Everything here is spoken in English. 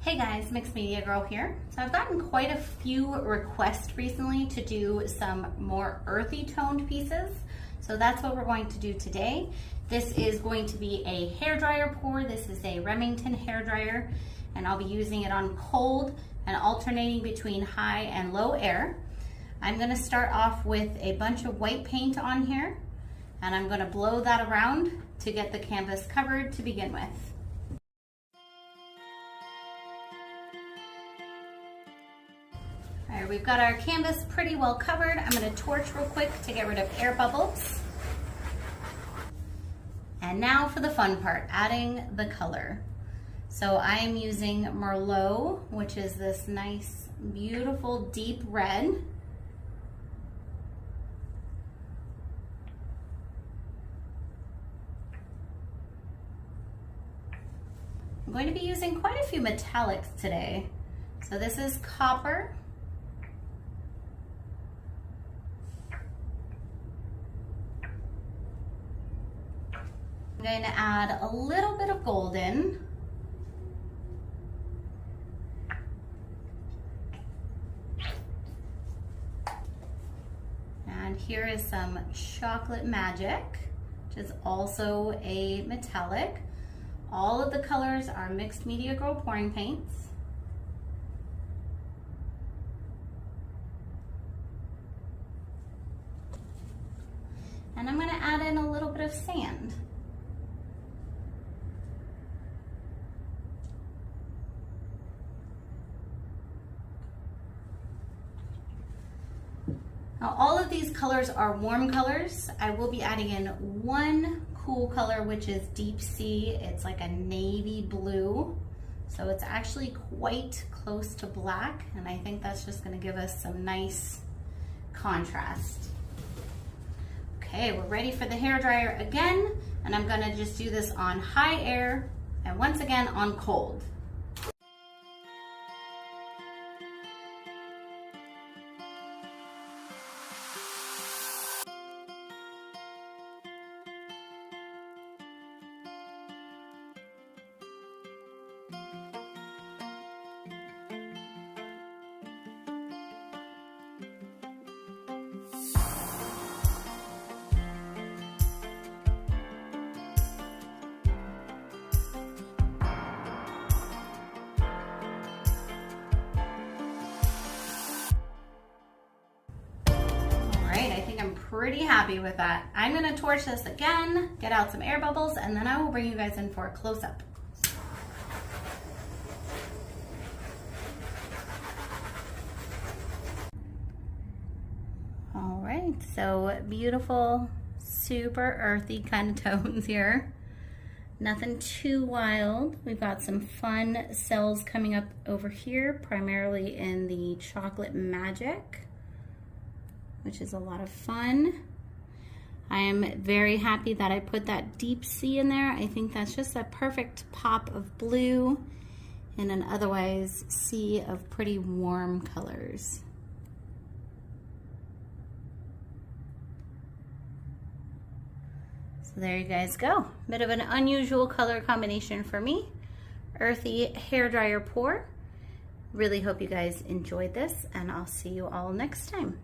Hey guys, Mixed Media Girl here. So I've gotten quite a few requests recently to do some more earthy toned pieces. So that's what we're going to do today. This is going to be a hairdryer pour. This is a Remington hairdryer, and I'll be using it on cold and alternating between high and low air. I'm gonna start off with a bunch of white paint on here, and I'm gonna blow that around to get the canvas covered to begin with. All right, we've got our canvas pretty well covered. I'm gonna torch real quick to get rid of air bubbles. And now for the fun part, adding the color. So I am using Merlot, which is this nice, beautiful, deep red. I'm going to be using quite a few metallics today. So this is copper. I'm going to add a little bit of golden. And here is some Chocolate Magic, which is also a metallic. All of the colors are Mixed Media Girl pouring paints. And I'm going to add in a little bit of sand. Now, all of these colors are warm colors. I will be adding in one cool color, which is Deep Sea. It's like a navy blue. So it's actually quite close to black, and I think that's just gonna give us some nice contrast. Okay, we're ready for the hairdryer again, and I'm gonna just do this on high air and once again on cold. I think I'm pretty happy with that. I'm gonna torch this again, get out some air bubbles, and then I will bring you guys in for a close-up. All right, so beautiful, super earthy kind of tones here. Nothing too wild. We've got some fun cells coming up over here, primarily in the Chocolate Magic, which is a lot of fun. I am very happy that I put that Deep Sea in there. I think that's just a perfect pop of blue in an otherwise sea of pretty warm colors. So there you guys go. Bit of an unusual color combination for me. Earthy hairdryer pour. Really hope you guys enjoyed this, and I'll see you all next time.